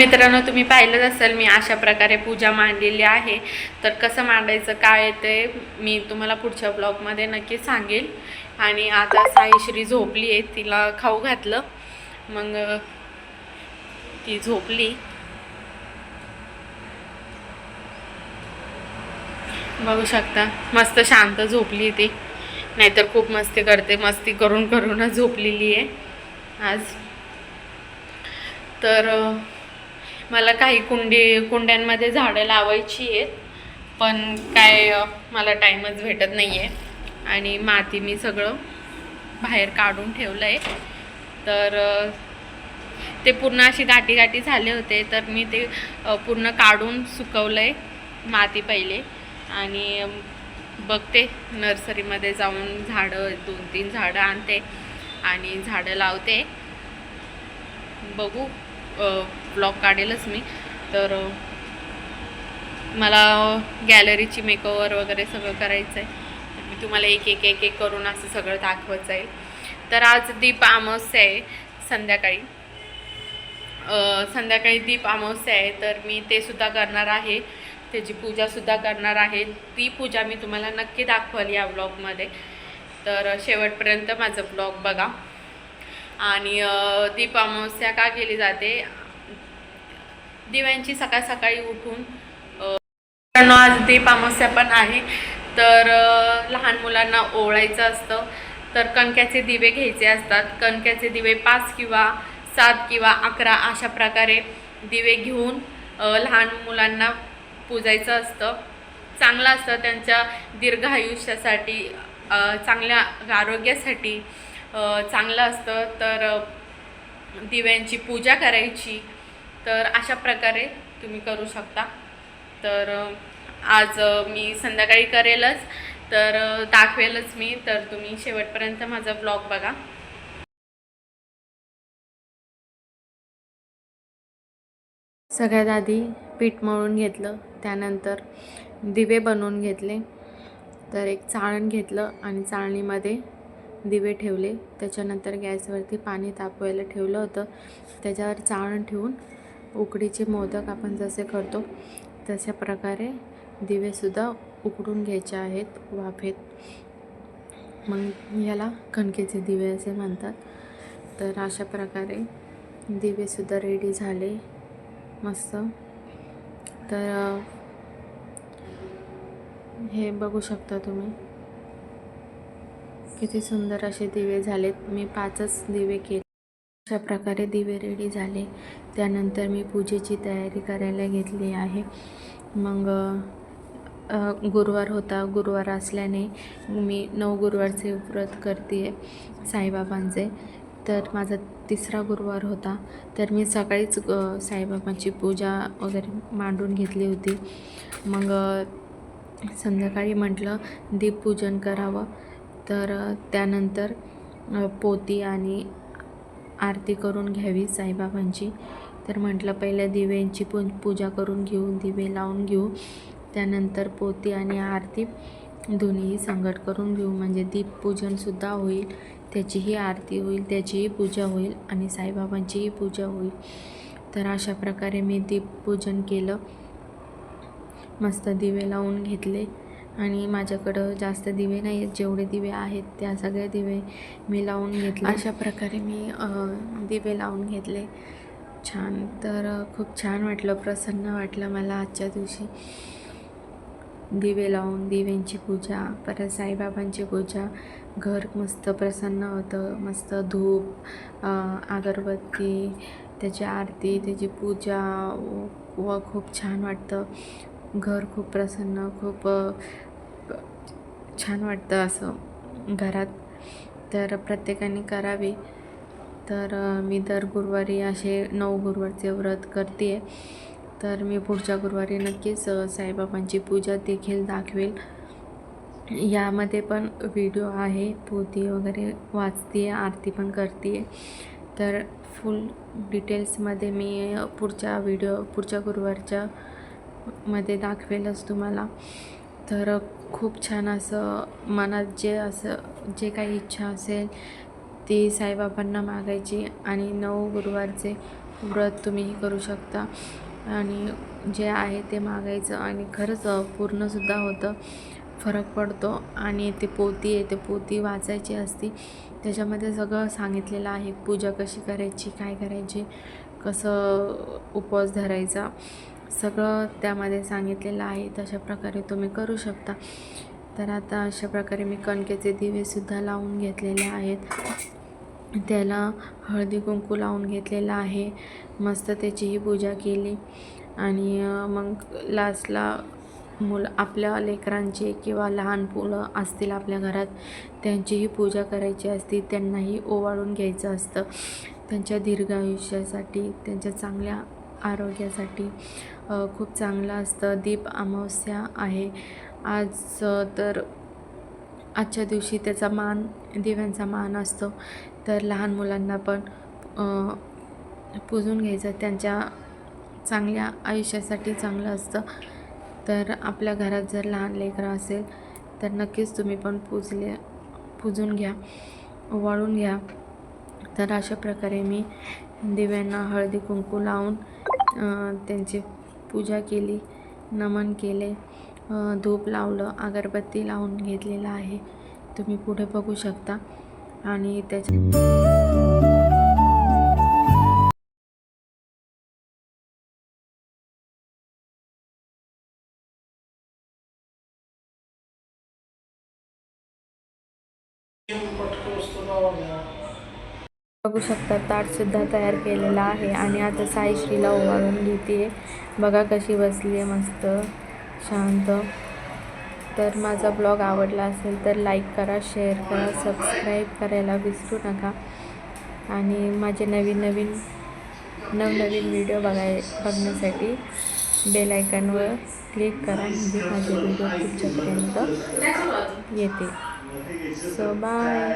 मित्रांनो, तुम्ही पाहिलंच असेल मी अशा प्रकारे पूजा मांडलेली आहे. तर कसं मांडायचं काय ते मी तुम्हाला पुढच्या ब्लॉगमध्ये नक्की सांगेल. आणि आता साईश्री झोपली आहे, तिला खाऊ घातलं, मग ती झोपली. बघू शकता मस्त शांत झोपली ती, नाहीतर खूप मस्ती करते, मस्ती करून करूनच झोपलेली आहे आज. तर मला काही कुंड्यांमध्ये झाडं लावायची आहेत, पण काय मला टाईमच भेटत नाही आहे. आणि माती मी सगळं बाहेर काढून ठेवलं आहे. तर ते पूर्ण अशी गाठी गाठी झाले होते, तर मी ते पूर्ण काढून सुकवलं आहे माती पहिले. आणि बघते नर्सरीमध्ये जाऊन झाडं 2-3 झाडं आणते आणि झाडं लावते. बघू ब्लॉग काढेलच मी. तर मला गॅलरीची मेकओव्हर वगैरे सगळं करायचं आहे, तर मी तुम्हाला एक एक एक एक करून असं सगळं दाखवत जाईल. तर आज दीप अमावस्या आहे, संध्याकाळी दीप अमावस्या आहे, तर मी ते सुद्धा करणार आहे, त्याची पूजासुद्धा करणार आहे. ती पूजा मी तुम्हाला नक्की दाखवाल या ब्लॉगमध्ये. तर शेवटपर्यंत माझं ब्लॉग बघा. आणि दीप अमावस्या का केली जाते, दिव्यांची सकाळ सकाळी उठून आज दीप अमावस्या पण आहे. तर लहान मुलांना ओवाळायचं असतं, तर कणक्याचे दिवे घ्यायचे असतात. कणक्याचे दिवे 5 किंवा 7 किंवा 11 अशा प्रकारे दिवे घेऊन लहान मुलांना पूजायचं असतं. चांगलं असतं त्यांच्या दीर्घ आयुष्यासाठी, चांगल्या आरोग्यासाठी चांगलं असतं. तर दिव्यांची पूजा करायची. तर अशा प्रकारे तुम्ही करू शकता. तर आज मी संध्याकाळी करेलच, तर दाखवेलच मी. तर तुम्ही शेवटपर्यंत माझा ब्लॉग बघा. सगळ्यात आधी पीठ मळून घेतलं, त्यानंतर दिवे बनवून घेतले. तर एक चाळण घेतलं आणि चाळणीमध्ये दिवे ठेवले. त्याच्यानंतर गॅसवरती पाणी तापवायला ठेवलं होतं, त्याच्यावर चाळण ठेवून उकडीचे मोदक आपण जसे करतो तशा प्रकारे दिवेसुद्धा उकडून घ्यायचे आहेत वाफेत. मग याला कणकेचे दिवे असे म्हणतात. तर अशा प्रकारे दिवेसुद्धा रेडी झाले मस्त. तर हे बघू शकता तुम्ही, किती सुंदर असे दिवे झालेत. मी 5च दिवे केले. अशा प्रकारे दिवे रेडी झाले. त्यानंतर मी पूजेची तयारी करायला घेतली आहे. मग गुरुवार होता, गुरुवार असल्याने मी 9 गुरुवारचे व्रत करते आहे साईबाबांचे. तर माझा 3रा गुरुवार होता, तर मी सकाळीच साईबाबांची पूजा वगैरे मांडून घेतली होती. मग संध्याकाळी म्हटलं दीपपूजन करावं. तर त्यानंतर पोती आणि आरती करून घ्यावी साईबाबांची. तर म्हटलं पहिल्या दिव्यांची पूजा करून घेऊ, दिवे लावून घेऊ, त्यानंतर पोती आणि आरती दोन्हीही संगत करून घेऊ, म्हणजे दीपपूजनसुद्धा होईल, त्याचीही आरती होईल, त्याचीही पूजा होईल आणि साईबाबांचीही पूजा होईल. तर अशा प्रकारे मी दीपपूजन केलं. मस्त दिवे लावून घेतले. आणि माझ्याकडं जास्त दिवे नाही आहेत, जेवढे दिवे आहेत त्या सगळे दिवे मी लावून घेतले. अशा प्रकारे मी दिवे लावून घेतले. छान. तर खूप छान वाटलं, प्रसन्न वाटलं मला आजच्या दिवशी दिवे लावून, दिव्यांची पूजा, परत साईबाबांची पूजा. घर मस्त प्रसन्न होतं. मस्त धूप, अगरबत्ती, त्याची आरती, त्याची पूजा व खूप छान वाटतं. घर खूप प्रसन्न, खूप छान वाटतं असं घरात. तर प्रत्येकाने करावे. तर मी दर गुरुवारी असे 9 गुरुवारचे व्रत करते आहे. तर मी पुढच्या गुरुवारी नक्कीच साईबाबांची पूजा देखील दाखवेल. यामध्ये पण व्हिडिओ आहे, पोथी वगैरे वाचते आहे, आरती पण करते आहे. तर फुल डिटेल्समध्ये मी पुढच्या गुरुवारच्या मध्ये दाखवेलच तुम्हाला. तर खूप छान असं मनात जे काही इच्छा असेल ती साईबाबांना मागायची आणि 9 गुरुवारचे व्रत तुम्हीही करू शकता आणि जे आहे ते मागायचं आणि खरंच पूर्णसुद्धा होतं, फरक पडतो. आणि ते पोथी आहे, ते पोथी वाचायची असती, त्याच्यामध्ये सगळं सांगितलेलं आहे, पूजा कशी करायची, काय करायची, कसं उपवास धरायचा, सगळं त्यामध्ये सांगितलेलं आहे. तशा प्रकारे तुम्ही करू शकता. तर आता अशा प्रकारे मी कणकेचे दिवेसुद्धा लावून घेतलेले आहेत, त्याला हळदी कुंकू लावून घेतलेलं आहे, मस्त त्याचीही पूजा केली. आणि मग लास्टला आपल्या लेकरांची किंवा लहान मुलं असतील आपल्या घरात, त्यांचीही पूजा करायची असते, त्यांनाही ओवाळून घ्यायचं असतं, त्यांच्या दीर्घ आयुष्यासाठी, त्यांच्या चांगल्या आरोग्यासाठी खूप चांगलं असतं. दीप अमावस्या आहे आज, तर आजच्या दिवशी त्याचा मान, दिव्यांचा मान असतो, तर लहान मुलांना पण पूजून घ्यायचं, त्यांच्या चांगल्या आयुष्यासाठी चांगलं असतं. तर आपल्या घरात जर लहान लेकरं असेल तर नक्कीच तुम्ही पण पूजून घ्या, ओवाळून घ्या. तर अशा प्रकारे मी दिव्यांना हळदी कुंकू लावून त्यांची पूजा केली, नमन केले, धूप लावलं, अगरबत्ती लावून घेतलेला आहे, तुम्ही पुढे बघू शकता. आणि बघू शकता ताटसुद्धा तयार केलेला आहे. आणि आता साईश्रीला ओवाळून घेते, बघा कशी बसली आहे मस्त शांत. तर माझा ब्लॉग आवडला असेल तर लाईक करा, शेअर करा, सबस्क्राईब करायला विसरू नका. आणि माझे नवनवीन व्हिडिओ बघण्यासाठी बेल आयकॉनवर क्लिक करा, म्हणजे माझे व्हिडिओ तुमच्यापर्यंत येते. So bye.